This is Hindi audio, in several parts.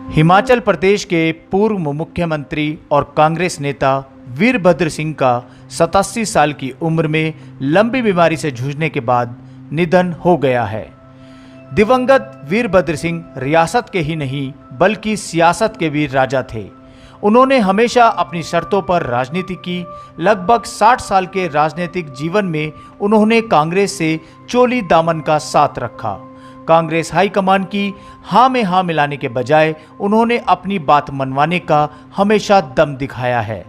हिमाचल प्रदेश के पूर्व मुख्यमंत्री और कांग्रेस नेता वीरभद्र सिंह का 87 साल की उम्र में लंबी बीमारी से जूझने के बाद निधन हो गया है। दिवंगत वीरभद्र सिंह रियासत के ही नहीं बल्कि सियासत के भी राजा थे। उन्होंने हमेशा अपनी शर्तों पर राजनीति की। लगभग 60 साल के राजनीतिक जीवन में उन्होंने कांग्रेस से चोली दामन का साथ रखा। कांग्रेस हाईकमान की हाँ में हाँ मिलाने के बजाय उन्होंने अपनी बात मनवाने का हमेशा दम दिखाया है।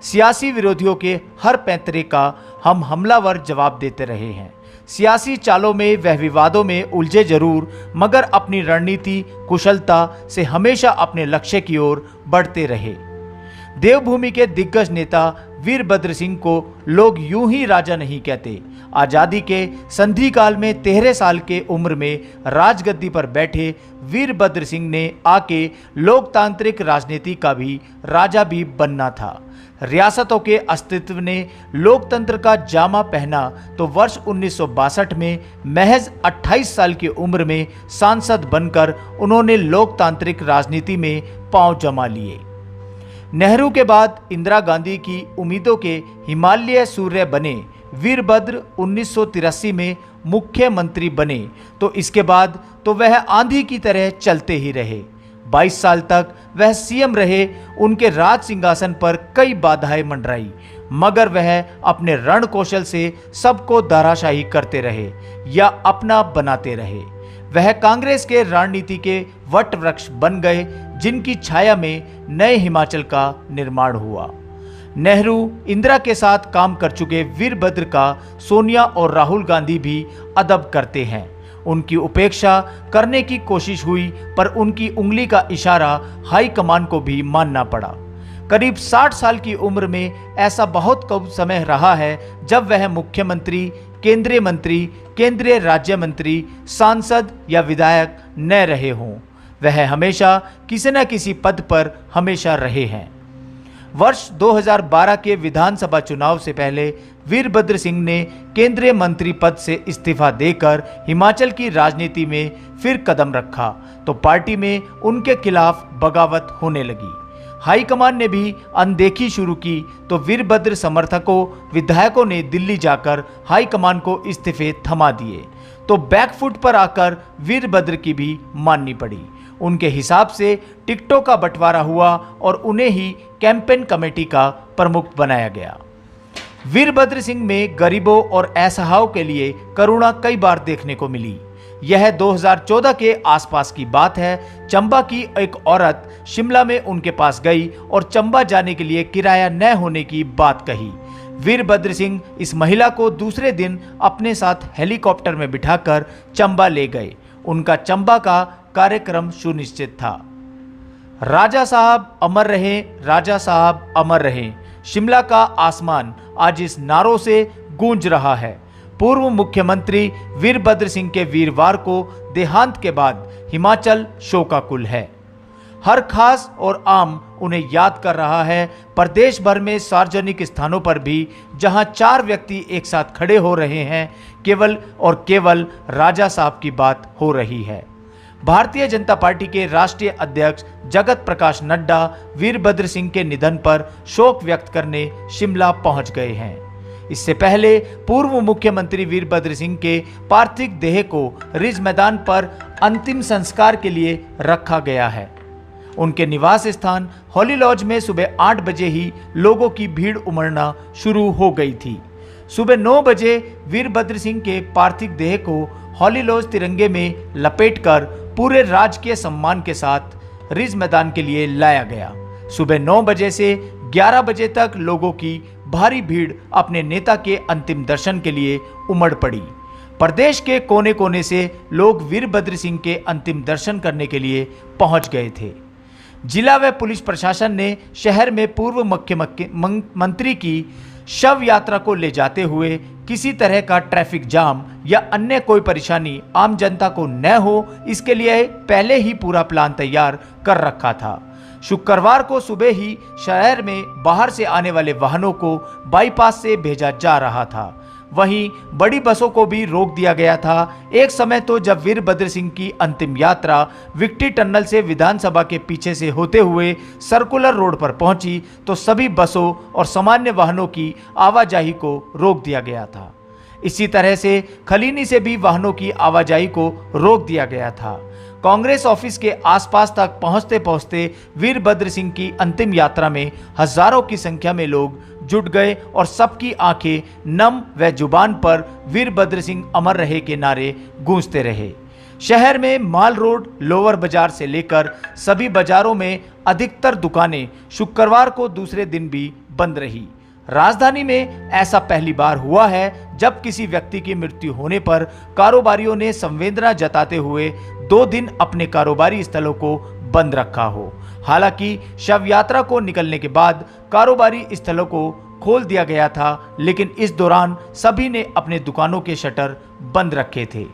सियासी विरोधियों के हर पैंतरे का हम हमलावर जवाब देते रहे हैं। सियासी चालों में वह विवादों में उलझे जरूर, मगर अपनी रणनीति कुशलता से हमेशा अपने लक्ष्य की ओर बढ़ते रहे। देवभूमि के दिग्गज नेता वीरभद्र सिंह को लोग यूं ही राजा नहीं कहते। आजादी के संधि काल में 13 साल के उम्र में राजगद्दी पर बैठे वीरभद्र सिंह ने आके लोकतांत्रिक राजनीति का भी राजा भी बनना था। रियासतों के अस्तित्व ने लोकतंत्र का जामा पहना तो वर्ष 1962 में महज 28 साल की उम्र में सांसद बनकर उन्होंने लोकतांत्रिक राजनीति में पांव जमा लिए। नेहरू के बाद इंदिरा गांधी की उम्मीदों के हिमालय सूर्य बने वीरभद्र 1983 में मुख्यमंत्री बने तो इसके बाद तो वह आंधी की तरह चलते ही रहे। 22 साल तक वह सीएम रहे। उनके राज सिंहासन पर कई बाधाएं मंडराई, मगर वह अपने रण कौशल से सबको धराशायी करते रहे या अपना बनाते रहे। वह कांग्रेस के रणनीति के वट वृक्ष बन गए, जिनकी छाया में नए हिमाचल का निर्माण हुआ। नेहरू इंदिरा के साथ काम कर चुके वीरभद्र का सोनिया और राहुल गांधी भी अदब करते हैं। उनकी उपेक्षा करने की कोशिश हुई, पर उनकी उंगली का इशारा हाईकमान को भी मानना पड़ा। करीब 60 साल की उम्र में ऐसा बहुत कम समय रहा है जब वह मुख्यमंत्री, केंद्रीय मंत्री, केंद्रीय राज्य मंत्री, सांसद या विधायक न रहे हों। वह हमेशा किसी न किसी पद पर हमेशा रहे हैं। वर्ष 2012 के विधानसभा चुनाव से पहले वीरभद्र सिंह ने केंद्रीय मंत्री पद से इस्तीफा देकर हिमाचल की राजनीति में फिर कदम रखा तो पार्टी में उनके खिलाफ बगावत होने लगी। हाईकमान ने भी अनदेखी शुरू की तो वीरभद्र समर्थकों, विधायकों ने दिल्ली जाकर हाईकमान को इस्तीफे थमा दिए तो बैकफुट पर आकर वीरभद्र की भी माननी पड़ी। उनके हिसाब से टिकटों का बंटवारा हुआ और उन्हें ही कैंपेन कमेटी का प्रमुख बनाया गया। वीरभद्र सिंह में गरीबों और असहायों के लिए करुणा कई बार देखने को मिली। यह 2014 के आसपास की बात है। चंबा की एक औरत शिमला में उनके पास गई और चंबा जाने के लिए किराया न होने की बात कही। वीरभद्र सिंह इस महिला को दूसरे दिन अपने साथ हेलीकॉप्टर में बिठाकर चंबा ले गए। उनका चंबा का कार्यक्रम सुनिश्चित था। राजा साहब अमर रहे, राजा साहब अमर रहे। शिमला का आसमान आज इस नारों से गूंज रहा है। पूर्व मुख्यमंत्री वीरभद्र सिंह के वीरवार को देहांत के बाद हिमाचल शोकाकुल है। हर खास और आम उन्हें याद कर रहा है। प्रदेश भर में सार्वजनिक स्थानों पर भी जहां 4 व्यक्ति एक साथ खड़े हो रहे हैं, केवल और केवल राजा साहब की बात हो रही है। भारतीय जनता पार्टी के राष्ट्रीय अध्यक्ष जगत प्रकाश नड्डा वीरभद्र सिंह के निधन पर शोक व्यक्त करने शिमला पहुंच गए हैं। इससे पहले पूर्व मुख्यमंत्री वीरभद्र सिंह के पार्थिव देह को रिज मैदान पर अंतिम संस्कार के लिए रखा गया है। उनके निवास स्थान हॉली लॉज में सुबह 8 बजे ही लोगों की भीड़ उमड़ना शुरू हो गई थी। सुबह 9 बजे वीरभद्र सिंह के पार्थिव देह को हॉली लॉज तिरंगे में लपेटकर पूरे राजकीय सम्मान के साथ रिज मैदान के लिए लाया गया। सुबह 9 बजे से 11 बजे तक लोगों की भारी भीड़ अपने नेता के अंतिम दर्शन के लिए उमड़ पड़ी। प्रदेश के कोने कोने से लोग वीरभद्र सिंह के अंतिम दर्शन करने के लिए पहुंच गए थे। जिला व पुलिस प्रशासन ने शहर में पूर्व मुख्यमंत्री की शव यात्रा को ले जाते हुए किसी तरह का ट्रैफिक जाम या अन्य कोई परेशानी आम जनता को न हो, इसके लिए पहले ही पूरा प्लान तैयार कर रखा था। शुक्रवार को सुबह ही शहर में बाहर से आने वाले वाहनों को बाईपास से भेजा जा रहा था। वहीं बड़ी बसों को भी रोक दिया गया था। एक समय तो जब वीरभद्र सिंह की अंतिम यात्रा विक्ट्री टनल से विधानसभा के पीछे से होते हुए सर्कुलर रोड पर पहुंची तो सभी बसों और सामान्य वाहनों की आवाजाही को रोक दिया गया था। इसी तरह से खलीनी से भी वाहनों की आवाजाही को रोक दिया गया था। कांग्रेस ऑफिस के आसपास तक पहुंचते पहुंचते वीरभद्र सिंह की अंतिम यात्रा में हजारों की संख्या में लोग जुट गए और सबकी आंखें नम व जुबान पर वीरभद्र सिंह अमर रहे के नारे गूंजते रहे। शहर में माल रोड, लोअर बाजार से लेकर सभी बाजारों में अधिकतर दुकानें शुक्रवार को दूसरे दिन भी बंद रही। राजधानी में ऐसा पहली बार हुआ है जब किसी व्यक्ति की मृत्यु होने पर कारोबारियों ने संवेदना जताते हुए 2 दिन अपने कारोबारी स्थलों को बंद रखा हो। हालांकि शव यात्रा को निकलने के बाद कारोबारी स्थलों को खोल दिया गया था, लेकिन इस दौरान सभी ने अपने दुकानों के शटर बंद रखे थे।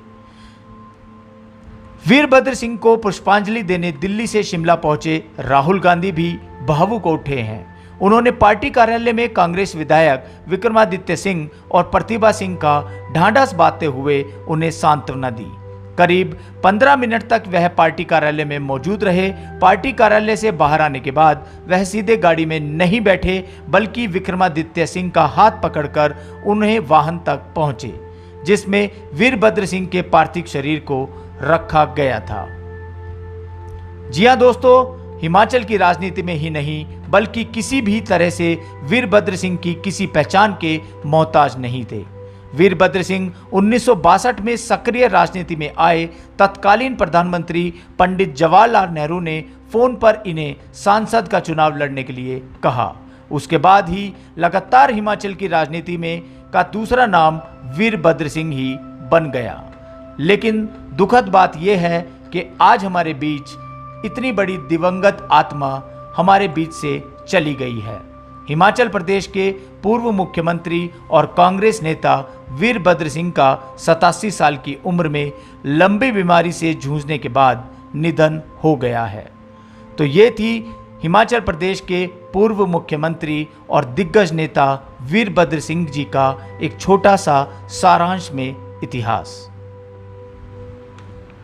वीरभद्र सिंह को पुष्पांजलि देने दिल्ली से शिमला पहुंचे राहुल गांधी भी भावुक उठे हैं। उन्होंने पार्टी कार्यालय में कांग्रेस विधायक विक्रमादित्य सिंह और प्रतिभा सिंह का ढांढस बांधते हुए उन्हें सांत्वना दी। करीब 15 मिनट तक वह पार्टी कार्यालय में मौजूद रहे। पार्टी कार्यालय से बाहर आने के बाद वह सीधे गाड़ी में नहीं बैठे, बल्कि विक्रमादित्य सिंह का हाथ पकड़कर उन्हें वाहन तक पहुंचे, जिसमें वीरभद्र सिंह के पार्थिव शरीर को रखा गया था। जी हां दोस्तों, हिमाचल की राजनीति में ही नहीं बल्कि किसी भी तरह से वीरभद्र सिंह की किसी पहचान के मोहताज नहीं थे। वीरभद्र सिंह 1962 में सक्रिय राजनीति में आए। तत्कालीन प्रधानमंत्री पंडित जवाहरलाल नेहरू ने फोन पर इन्हें सांसद का चुनाव लड़ने के लिए कहा। उसके बाद ही लगातार हिमाचल की राजनीति में का दूसरा नाम वीरभद्र सिंह ही बन गया। लेकिन दुखद बात यह है कि आज हमारे बीच इतनी बड़ी दिवंगत आत्मा हमारे बीच से चली गई है। हिमाचल प्रदेश के पूर्व मुख्यमंत्री और कांग्रेस नेता वीरभद्र सिंह का 87 साल की उम्र में लंबी बीमारी से जूझने के बाद निधन हो गया है। तो ये थी हिमाचल प्रदेश के पूर्व मुख्यमंत्री और दिग्गज नेता वीरभद्र सिंह जी का एक छोटा सा सारांश में इतिहास।